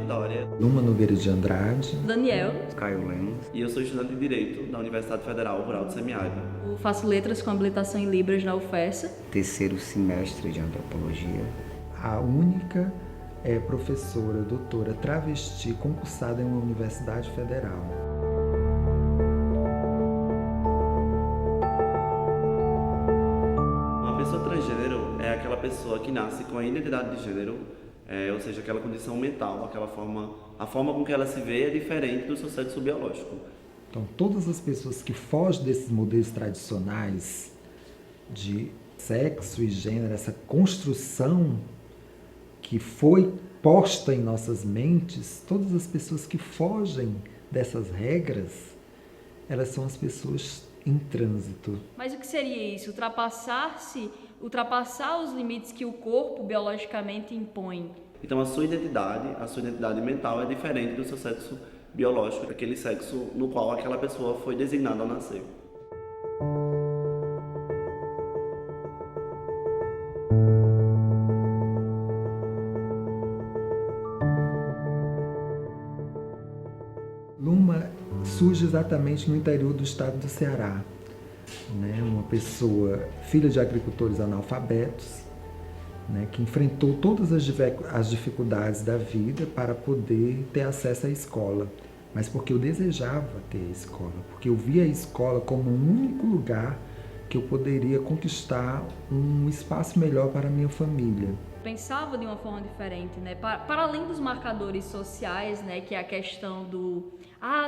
Vitória. Luma Nogueira de Andrade. Daniel. Caio Lemos. E eu sou estudante de Direito da Universidade Federal Rural do Semiárido. Eu faço letras com habilitação em Libras na UFES. Terceiro semestre de Antropologia. A única professora, doutora, travesti, concursada em uma universidade federal. Uma pessoa transgênero é aquela pessoa que nasce com a identidade de gênero, ou seja, aquela condição mental, a forma com que ela se vê é diferente do seu sexo biológico. Então, todas as pessoas que fogem desses modelos tradicionais de sexo e gênero, essa construção que foi posta em nossas mentes, todas as pessoas que fogem dessas regras, elas são as pessoas em trânsito. Mas o que seria isso? Ultrapassar os limites que o corpo biologicamente impõe. Então a sua identidade mental é diferente do seu sexo biológico, aquele sexo no qual aquela pessoa foi designada ao nascer. Luma surge exatamente no interior do estado do Ceará, né? Uma pessoa, filha de agricultores analfabetos, né? Que enfrentou todas as dificuldades da vida para poder ter acesso à escola, mas porque eu desejava ter a escola, porque eu via a escola como o único lugar que eu poderia conquistar um espaço melhor para a minha família. Pensava de uma forma diferente, né? Para além dos marcadores sociais, né? Que é a questão do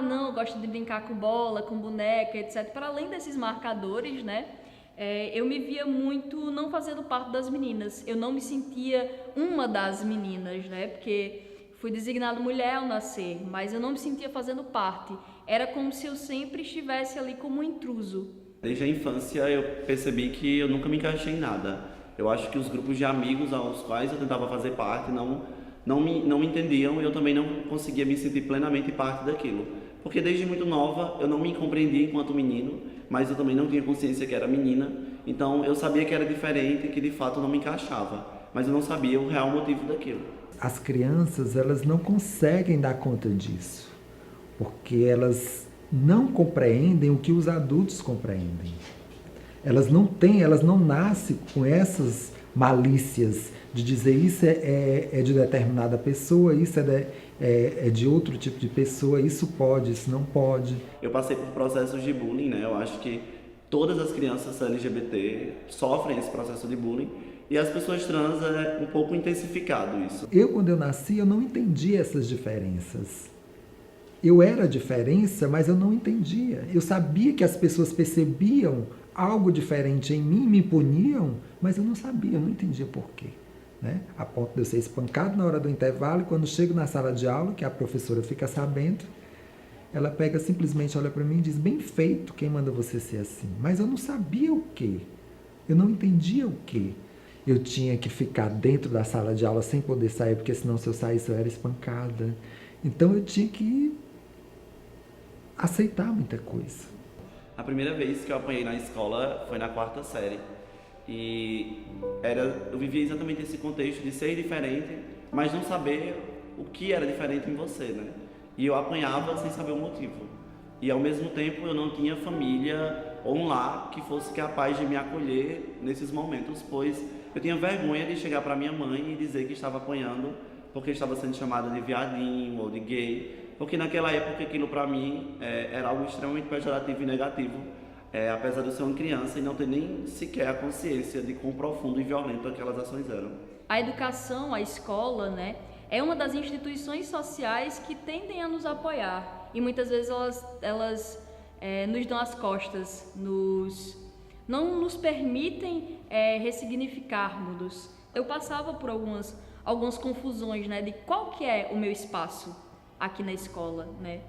não, eu gosto de brincar com bola, com boneca, etc. Para além desses marcadores, né? Eu me via muito não fazendo parte das meninas. Eu não me sentia uma das meninas, né? Porque fui designada mulher ao nascer, mas eu não me sentia fazendo parte. Era como se eu sempre estivesse ali como um intruso. Desde a infância eu percebi que eu nunca me encaixei em nada. Eu acho que os grupos de amigos aos quais eu tentava fazer parte não me entendiam e eu também não conseguia me sentir plenamente parte daquilo. Porque desde muito nova eu não me compreendia enquanto menino, mas eu também não tinha consciência que era menina. Então eu sabia que era diferente, que de fato não me encaixava, mas eu não sabia o real motivo daquilo. As crianças, elas não conseguem dar conta disso, porque elas não compreendem o que os adultos compreendem. Elas não nascem com essas malícias de dizer isso é de determinada pessoa, isso é de outro tipo de pessoa, isso pode, isso não pode. Eu passei por processos de bullying, né? Eu acho que todas as crianças LGBT sofrem esse processo de bullying e as pessoas trans é um pouco intensificado isso. Quando eu nasci, eu não entendia essas diferenças. Eu era a diferença, mas eu não entendia. Eu sabia que as pessoas percebiam algo diferente em mim, me puniam, mas eu não sabia, eu não entendia por quê. Né? A ponto de eu ser espancado na hora do intervalo, e quando chego na sala de aula, que a professora fica sabendo, ela pega simplesmente, olha para mim e diz, bem feito, quem manda você ser assim? Mas eu não sabia o quê, eu não entendia o quê. Eu tinha que ficar dentro da sala de aula sem poder sair, porque senão se eu saísse eu era espancada. Então eu tinha que aceitar muita coisa. A primeira vez que eu apanhei na escola foi na 4ª série. E eu vivia exatamente esse contexto de ser diferente, mas não saber o que era diferente em você, né? E eu apanhava sem saber o motivo. E ao mesmo tempo eu não tinha família ou um lar que fosse capaz de me acolher nesses momentos, pois eu tinha vergonha de chegar para minha mãe e dizer que estava apanhando porque estava sendo chamada de viadinho ou de gay. Porque naquela época aquilo para mim era algo extremamente pejorativo e negativo, apesar de eu ser uma criança e não ter nem sequer a consciência de quão profundo e violento aquelas ações eram. A educação, a escola, né, é uma das instituições sociais que tendem a nos apoiar e muitas vezes elas nos dão as costas, não nos permitem ressignificarmos. Eu passava por algumas confusões, né, de qual que é o meu espaço aqui na escola, né?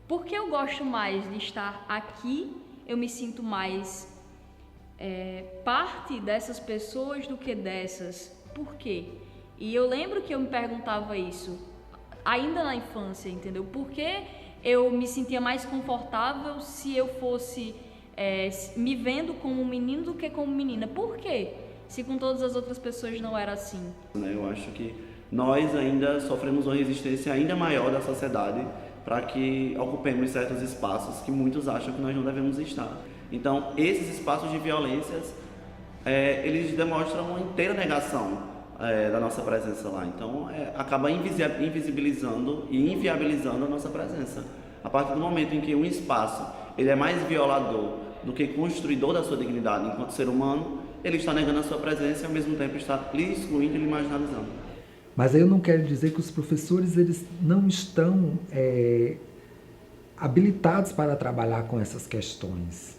Porque eu gosto mais de estar aqui, eu me sinto mais parte dessas pessoas do que dessas. Por quê? E eu lembro que eu me perguntava isso ainda na infância, entendeu? Por que eu me sentia mais confortável se eu fosse me vendo como um menino do que como menina? Por quê? Se com todas as outras pessoas não era assim. Eu acho que nós ainda sofremos uma resistência ainda maior da sociedade para que ocupemos certos espaços que muitos acham que nós não devemos estar. Então, esses espaços de violências, eles demonstram uma inteira negação da nossa presença lá. Então, acaba invisibilizando e inviabilizando a nossa presença. A partir do momento em que um espaço ele é mais violador do que construidor da sua dignidade enquanto ser humano, ele está negando a sua presença e ao mesmo tempo está lhe excluindo e lhe marginalizando. Mas aí eu não quero dizer que os professores eles não estão habilitados para trabalhar com essas questões.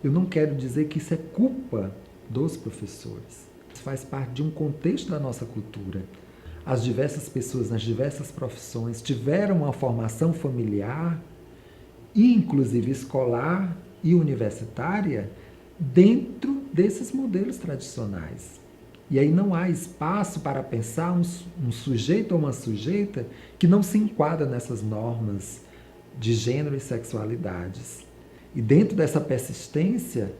Eu não quero dizer que isso é culpa dos professores. Isso faz parte de um contexto da nossa cultura. As diversas pessoas nas diversas profissões tiveram uma formação familiar, inclusive escolar e universitária, dentro desses modelos tradicionais. E aí não há espaço para pensar um sujeito ou uma sujeita que não se enquadra nessas normas de gênero e sexualidades. E dentro dessa persistência,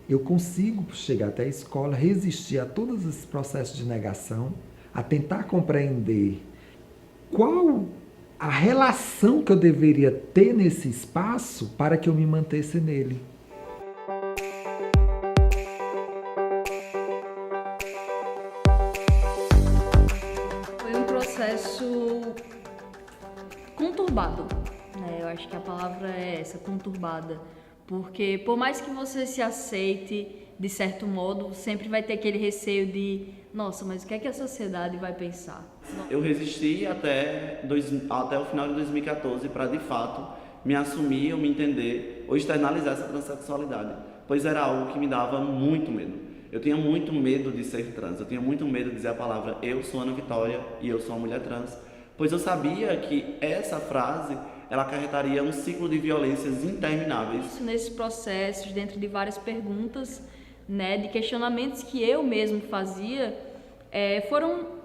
eu consigo chegar até a escola, resistir a todos esses processos de negação, a tentar compreender qual a relação que eu deveria ter nesse espaço para que eu me mantesse nele. Foi um processo conturbado, né? Eu acho que a palavra é essa, conturbada. Porque por mais que você se aceite, de certo modo, sempre vai ter aquele receio de, nossa, mas o que é que a sociedade vai pensar? Eu resisti até o final de 2014 para, de fato, me assumir ou me entender ou externalizar essa transexualidade, pois era algo que me dava muito medo. Eu tinha muito medo de ser trans, eu tinha muito medo de dizer a palavra eu sou Ana Vitória e eu sou uma mulher trans, pois eu sabia que essa frase ela acarretaria um ciclo de violências intermináveis. Nesses processos, dentro de várias perguntas, né, de questionamentos que eu mesmo fazia,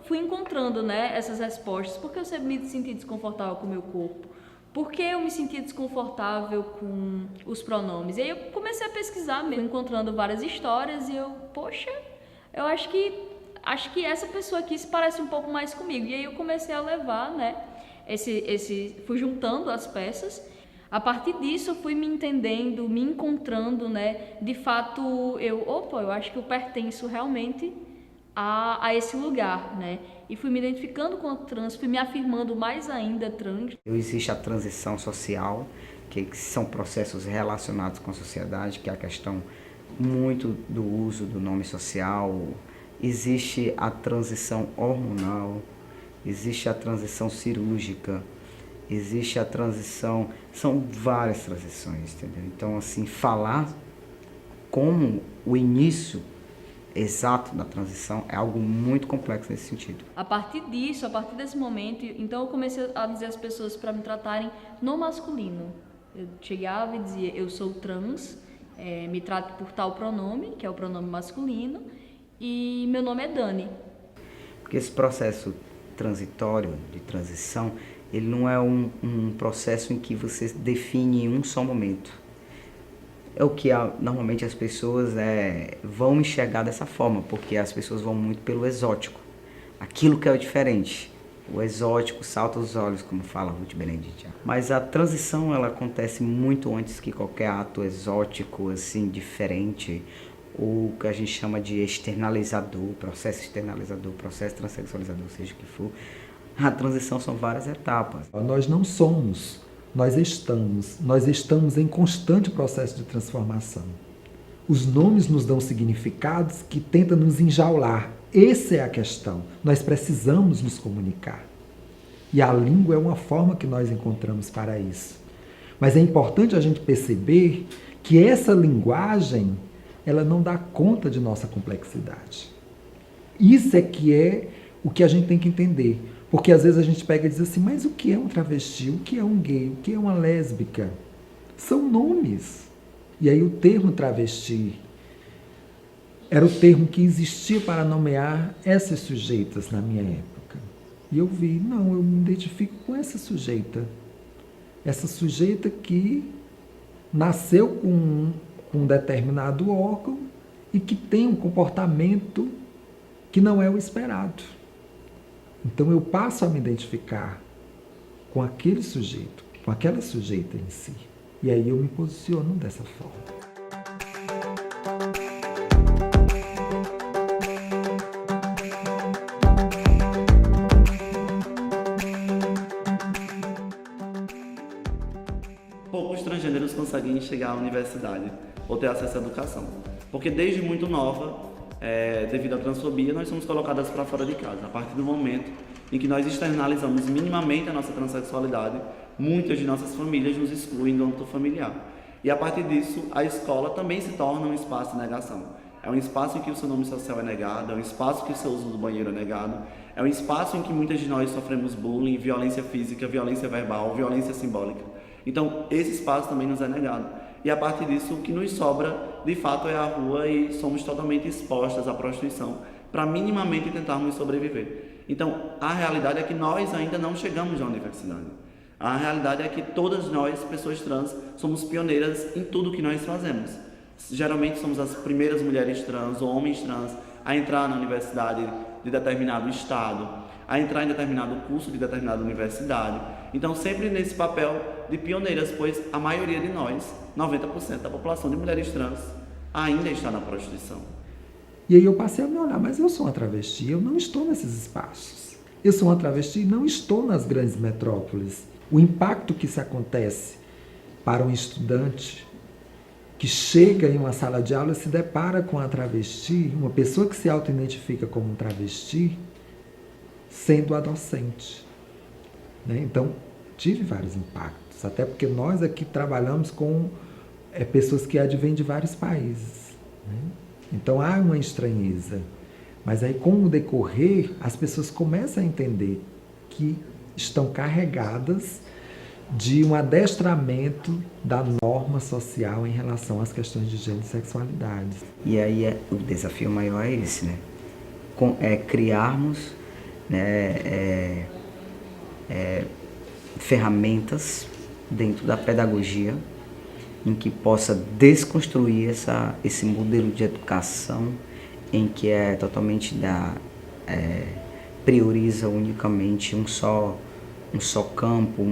fui encontrando, né, essas respostas. Por que eu sempre me senti desconfortável com o meu corpo? Por que eu me sentia desconfortável com os pronomes? E aí eu comecei a pesquisar, mesmo, encontrando várias histórias, e eu, poxa, eu acho que essa pessoa aqui se parece um pouco mais comigo. E aí eu comecei a levar, né, fui juntando as peças. A partir disso eu fui me entendendo, me encontrando, né? De fato, eu acho que eu pertenço realmente a esse lugar, né? E fui me identificando com a trans, fui me afirmando mais ainda trans. Existe a transição social, que são processos relacionados com a sociedade, que é a questão muito do uso do nome social. Existe a transição hormonal, existe a transição cirúrgica, existe a transição, são várias transições, entendeu? Então, assim, falar como o início exato da transição é algo muito complexo nesse sentido. A partir desse momento, então eu comecei a dizer às pessoas para me tratarem no masculino. Eu chegava e dizia, eu sou trans, me trato por tal pronome, que é o pronome masculino, e meu nome é Dani. Porque esse processo transitório, de transição, ele não é um processo em que você define em um só momento. É o que normalmente as pessoas vão enxergar dessa forma, porque as pessoas vão muito pelo exótico. Aquilo que é o diferente. O exótico salta aos olhos, como fala Ruth Benedict. Mas a transição ela acontece muito antes que qualquer ato exótico, assim, diferente, ou que a gente chama de externalizador, processo transexualizador, seja o que for. A transição são várias etapas. Nós não somos, nós estamos em constante processo de transformação. Os nomes nos dão significados que tentam nos enjaular. Essa é a questão. Nós precisamos nos comunicar. E a língua é uma forma que nós encontramos para isso. Mas é importante a gente perceber que essa linguagem ela não dá conta de nossa complexidade. Isso é que é o que a gente tem que entender. Porque às vezes a gente pega e diz assim, mas o que é um travesti? O que é um gay? O que é uma lésbica? São nomes. E aí o termo travesti era o termo que existia para nomear essas sujeitas na minha época. E eu vi, não, eu me identifico com essa sujeita. Essa sujeita que nasceu com um determinado órgão e que tem um comportamento que não é o esperado. Então eu passo a me identificar com aquele sujeito, com aquela sujeita em si. E aí eu me posiciono dessa forma. Poucos transgêneros conseguem chegar à universidade ou ter acesso à educação. Porque desde muito nova, devido à transfobia, nós somos colocadas para fora de casa. A partir do momento em que nós externalizamos minimamente a nossa transexualidade, muitas de nossas famílias nos excluem do âmbito familiar. E a partir disso, a escola também se torna um espaço de negação. É um espaço em que o seu nome social é negado, é um espaço em que o seu uso do banheiro é negado, é um espaço em que muitas de nós sofremos bullying, violência física, violência verbal, violência simbólica. Então, esse espaço também nos é negado. E a partir disso, o que nos sobra, de fato, é a rua e somos totalmente expostas à prostituição para minimamente tentarmos sobreviver. Então, a realidade é que nós ainda não chegamos à universidade. A realidade é que todas nós, pessoas trans, somos pioneiras em tudo que nós fazemos. Geralmente somos as primeiras mulheres trans ou homens trans a entrar na universidade de determinado estado, a entrar em determinado curso de determinada universidade. Então, sempre nesse papel de pioneiras, pois a maioria de nós, 90% da população de mulheres trans, ainda está na prostituição. E aí eu passei a me olhar, mas eu sou uma travesti, eu não estou nesses espaços. Eu sou uma travesti e não estou nas grandes metrópoles. O impacto que isso acontece para um estudante que chega em uma sala de aula e se depara com a travesti, uma pessoa que se auto-identifica como um travesti, sendo a docente. Né? Então, tive vários impactos, até porque nós aqui trabalhamos com pessoas que advêm de vários países. Né? Então, há uma estranheza. Mas aí, com o decorrer, as pessoas começam a entender que estão carregadas de um adestramento da norma social em relação às questões de gênero e sexualidade. E aí o desafio maior é esse, né? Criarmos, né, ferramentas dentro da pedagogia em que possa desconstruir esse modelo de educação em que é totalmente prioriza unicamente um só campo,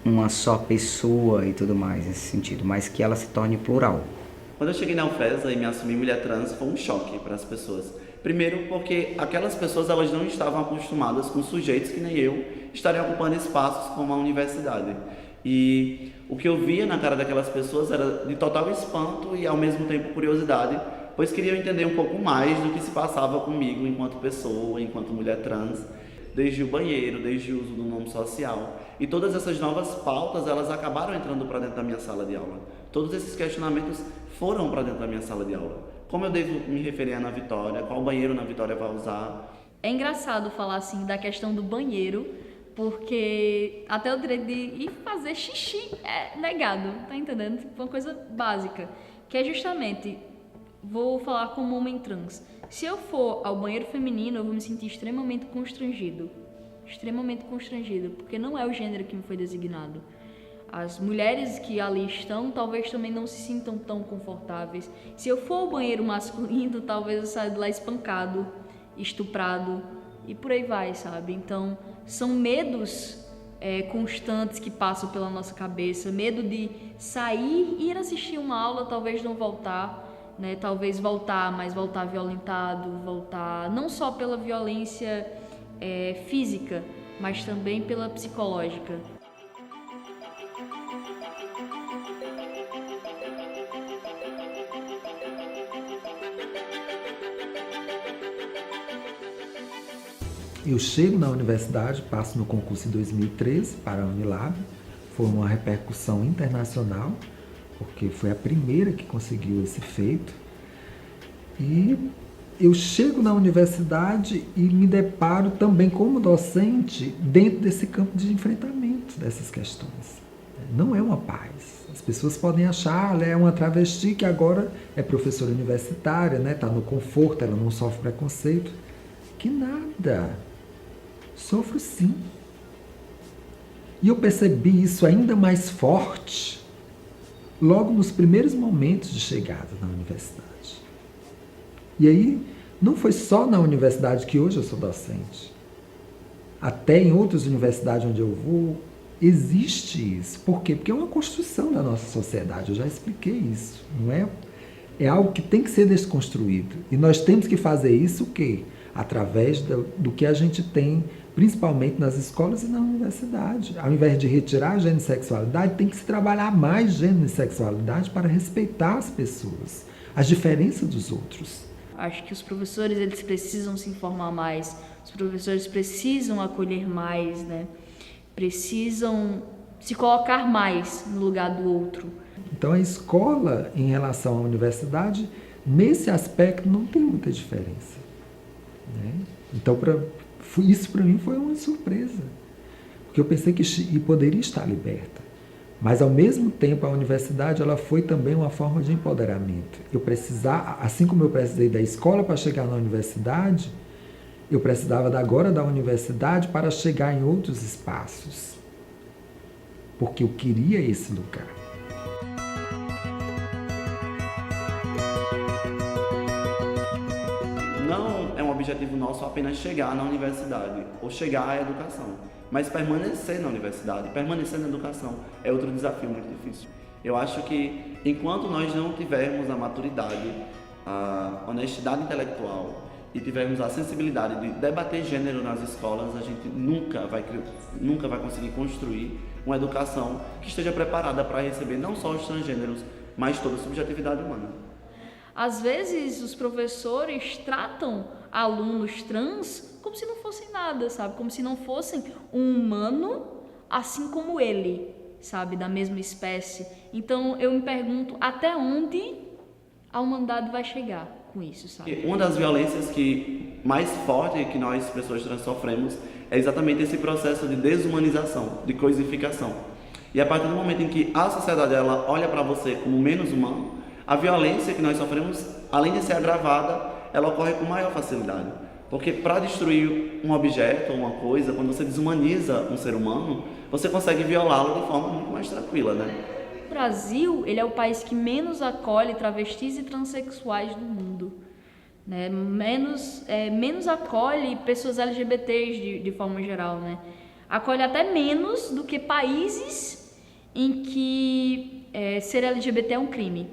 uma só pessoa e tudo mais nesse sentido, mas que ela se torne plural. Quando eu cheguei na UFESA e me assumi mulher trans, foi um choque para as pessoas. Primeiro porque aquelas pessoas elas não estavam acostumadas com sujeitos que nem eu estariam ocupando espaços como a universidade. E o que eu via na cara daquelas pessoas era de total espanto e ao mesmo tempo curiosidade, pois queriam entender um pouco mais do que se passava comigo enquanto pessoa, enquanto mulher trans, desde o banheiro, desde o uso do nome social. E todas essas novas pautas, elas acabaram entrando para dentro da minha sala de aula. Todos esses questionamentos foram para dentro da minha sala de aula. Como eu devo me referir a Ana Vitória? Qual banheiro Ana Vitória vai usar? É engraçado falar assim da questão do banheiro, porque até o direito de ir fazer xixi é negado, tá entendendo? Uma coisa básica, que é justamente, vou falar como homem trans, se eu for ao banheiro feminino, eu vou me sentir extremamente constrangido, porque não é o gênero que me foi designado. As mulheres que ali estão, talvez também não se sintam tão confortáveis. Se eu for ao banheiro masculino, talvez eu saia de lá espancado, estuprado e por aí vai, sabe? Então, são medos constantes que passam pela nossa cabeça. Medo de sair, ir assistir uma aula, talvez não voltar, né? Talvez voltar, mas voltar violentado, voltar não só pela violência física, mas também pela psicológica. Eu chego na universidade, passo no concurso em 2013 para a Unilab, foi uma repercussão internacional, porque foi a primeira que conseguiu esse feito. E eu chego na universidade e me deparo também como docente dentro desse campo de enfrentamento dessas questões. Não é uma paz. As pessoas podem achar, ela é uma travesti que agora é professora universitária, né? Está no conforto, ela não sofre preconceito. Que nada. Sofro sim. E eu percebi isso ainda mais forte logo nos primeiros momentos de chegada na universidade. E aí, Não foi só na universidade que hoje eu sou docente. Até em outras universidades onde eu vou, existe isso. Por quê? Porque é uma construção da nossa sociedade. Eu já expliquei isso. Não é? É algo que tem que ser desconstruído. E nós temos que fazer isso o quê? Através do que a gente tem, principalmente nas escolas e na universidade. Ao invés de retirar a genissexualidade, tem que se trabalhar mais genissexualidade para respeitar as pessoas, as diferenças dos outros. Acho que os professores, eles precisam se informar mais, os professores precisam acolher mais, né? Precisam se colocar mais no lugar do outro. Então a escola, em relação à universidade, nesse aspecto não tem muita diferença, né? Então isso para mim foi uma surpresa, porque eu pensei que poderia estar liberta. Mas, ao mesmo tempo, a universidade ela foi também uma forma de empoderamento. Eu precisava, assim como eu precisei da escola para chegar na universidade, eu precisava agora da universidade para chegar em outros espaços. Porque eu queria esse lugar. Não é um objetivo nosso apenas chegar na universidade ou chegar à educação, mas permanecer na universidade, permanecer na educação é outro desafio muito difícil. Eu acho que enquanto nós não tivermos a maturidade, a honestidade intelectual e tivermos a sensibilidade de debater gênero nas escolas, a gente nunca vai conseguir construir uma educação que esteja preparada para receber não só os transgêneros, mas toda a subjetividade humana. Às vezes os professores tratam alunos trans como se não fossem nada, sabe? Como se não fossem um humano assim como ele, sabe? Da mesma espécie. Então eu me pergunto até onde a humanidade vai chegar com isso, sabe? Uma das violências mais forte que nós, pessoas trans, sofremos é exatamente esse processo de desumanização, de coisificação. E a partir do momento em que a sociedade ela olha para você como menos humano, a violência que nós sofremos, além de ser agravada, ela ocorre com maior facilidade. Porque para destruir um objeto ou uma coisa, quando você desumaniza um ser humano, você consegue violá-lo de forma muito mais tranquila, né? O Brasil, ele é o país que menos acolhe travestis e transexuais do mundo, né? Menos acolhe pessoas LGBTs de forma geral, né? Acolhe até menos do que países em que ser LGBT é um crime.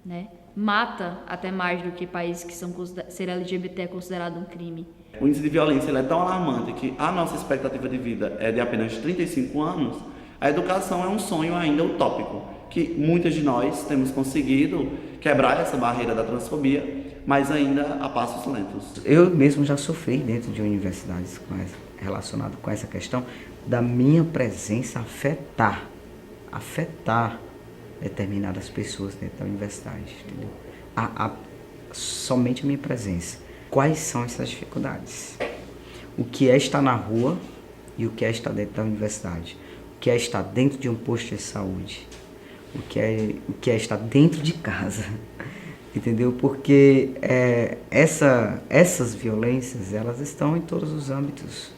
Né? Mata até mais do que países que ser LGBT é considerado um crime. O índice de violência ele é tão alarmante que a nossa expectativa de vida é de apenas 35 anos. A educação é um sonho ainda utópico, que muitas de nós temos conseguido quebrar essa barreira da transfobia, mas ainda a passos lentos. Eu mesmo já sofri dentro de universidades relacionado com essa questão da minha presença afetar determinadas pessoas dentro da universidade, entendeu? Somente a minha presença. Quais são essas dificuldades? O que é estar na rua e o que é estar dentro da universidade? O que é estar dentro de um posto de saúde? O que é estar dentro de casa? Entendeu? Porque essas violências, elas estão em todos os âmbitos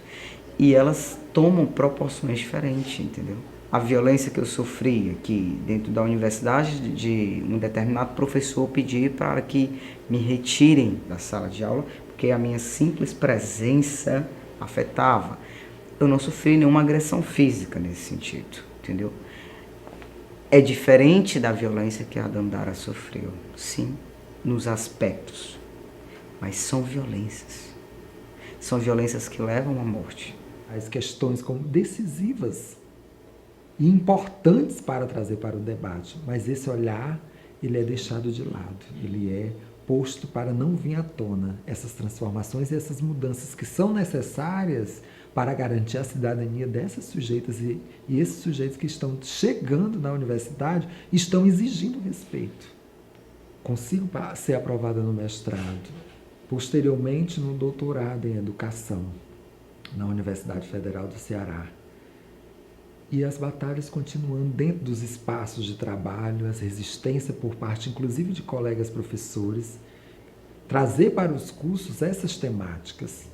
e elas tomam proporções diferentes, entendeu? A violência que eu sofri aqui dentro da universidade, de um determinado professor pedir para que me retirem da sala de aula, porque a minha simples presença afetava. Eu não sofri nenhuma agressão física nesse sentido, entendeu? É diferente da violência que a Dandara sofreu, sim, nos aspectos, mas são violências. São violências que levam à morte. As questões como decisivas e importantes para trazer para o debate, mas esse olhar ele é deixado de lado, ele é posto para não vir à tona essas transformações e essas mudanças que são necessárias para garantir a cidadania dessas sujeitas e esses sujeitos que estão chegando na universidade estão exigindo respeito. Consigo ser aprovada no mestrado, posteriormente no doutorado em educação na Universidade Federal do Ceará. E as batalhas continuando dentro dos espaços de trabalho, as resistências por parte, inclusive, de colegas professores, trazer para os cursos essas temáticas,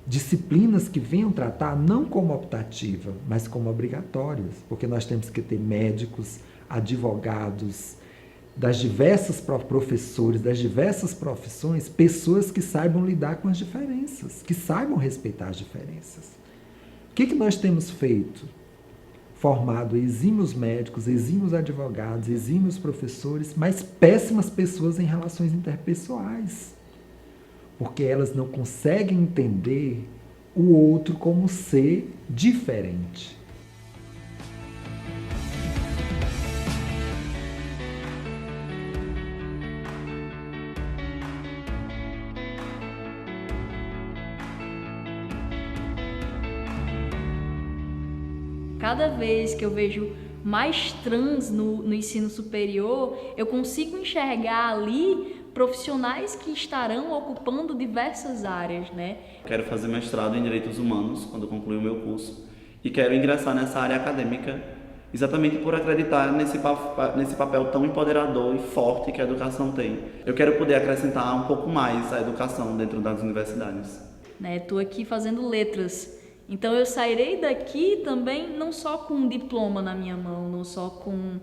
disciplinas que venham tratar não como optativa, mas como obrigatórias, porque nós temos que ter médicos, advogados, das diversas professores, das diversas profissões, pessoas que saibam lidar com as diferenças, que saibam respeitar as diferenças. O que nós temos feito? Formado exímios médicos, exímios advogados, exímios professores, mas péssimas pessoas em relações interpessoais, porque elas não conseguem entender o outro como ser diferente. Cada vez que eu vejo mais trans no ensino superior, eu consigo enxergar ali profissionais que estarão ocupando diversas áreas, né? Quero fazer mestrado em Direitos Humanos quando concluir o meu curso e quero ingressar nessa área acadêmica exatamente por acreditar nesse papel tão empoderador e forte que a educação tem. Eu quero poder acrescentar um pouco mais a educação dentro das universidades. Estou aqui fazendo letras. Então eu sairei daqui também não só com um diploma na minha mão, não só com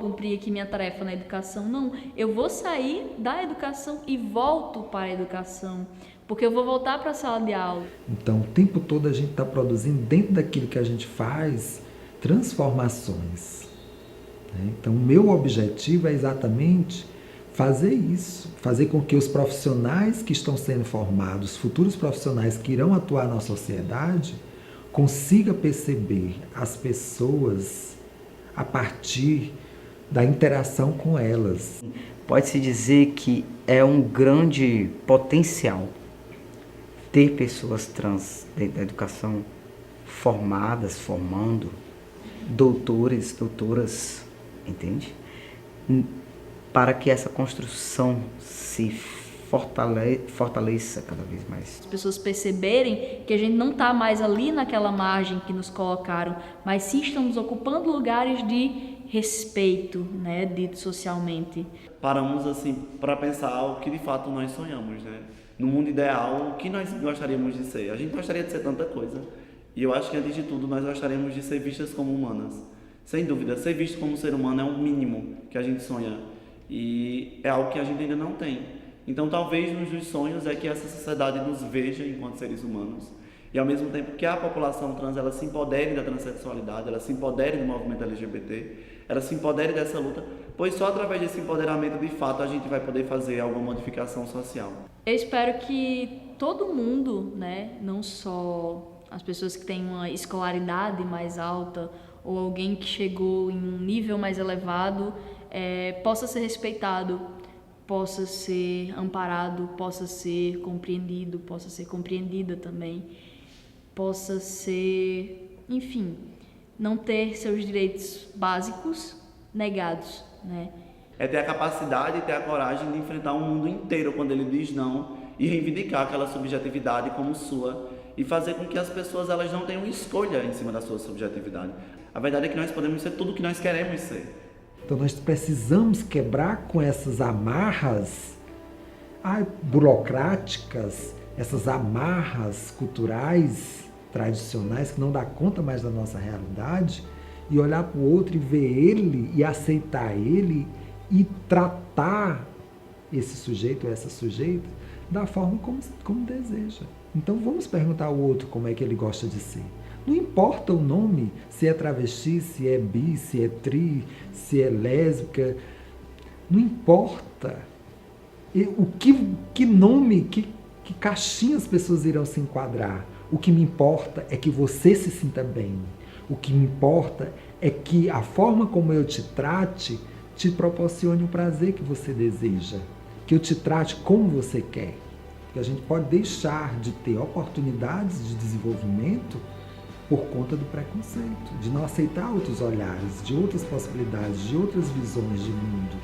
cumpri aqui minha tarefa na educação, não. Eu vou sair da educação e volto para a educação, porque eu vou voltar para a sala de aula. Então o tempo todo a gente está produzindo dentro daquilo que a gente faz transformações. Então o meu objetivo é exatamente fazer isso, fazer com que os profissionais que estão sendo formados, futuros profissionais que irão atuar na sociedade, consigam perceber as pessoas a partir da interação com elas. Pode-se dizer que é um grande potencial ter pessoas trans dentro da educação formadas, formando, doutores, doutoras, entende? Para que essa construção se fortaleça cada vez mais. As pessoas perceberem que a gente não está mais ali naquela margem que nos colocaram, mas sim estamos ocupando lugares de respeito, né, dito socialmente. Paramos assim para pensar o que de fato nós sonhamos, né? No mundo ideal, o que nós gostaríamos de ser? A gente gostaria de ser tanta coisa. E eu acho que, antes de tudo, nós gostaríamos de ser vistas como humanas. Sem dúvida, ser visto como ser humano é o mínimo que a gente sonha. E é algo que a gente ainda não tem. Então talvez um dos sonhos é que essa sociedade nos veja enquanto seres humanos e ao mesmo tempo que a população trans ela se empodere da transexualidade, ela se empodere do movimento LGBT, ela se empodere dessa luta, pois só através desse empoderamento de fato a gente vai poder fazer alguma modificação social. Eu espero que todo mundo, né, não só as pessoas que têm uma escolaridade mais alta ou alguém que chegou em um nível mais elevado, possa ser respeitado, possa ser amparado, possa ser compreendido, possa ser compreendida também, possa ser, enfim, não ter seus direitos básicos negados, né? É ter a capacidade e ter a coragem de enfrentar o mundo inteiro quando ele diz não e reivindicar aquela subjetividade como sua e fazer com que as pessoas elas não tenham escolha em cima da sua subjetividade. A verdade é que nós podemos ser tudo o que nós queremos ser. Então nós precisamos quebrar com essas amarras burocráticas, essas amarras culturais, tradicionais, que não dá conta mais da nossa realidade, e olhar para o outro e ver ele, e aceitar ele, e tratar esse sujeito ou essa sujeita da forma como deseja. Então vamos perguntar ao outro como é que ele gosta de ser. Não importa o nome, se é travesti, se é bi, se é tri, se é lésbica, não importa. O que nome, que caixinha as pessoas irão se enquadrar. O que me importa é que você se sinta bem. O que me importa é que a forma como eu te trate te proporcione o prazer que você deseja. Que eu te trate como você quer. Que a gente pode deixar de ter oportunidades de desenvolvimento por conta do preconceito, de não aceitar outros olhares, de outras possibilidades, de outras visões de mundo.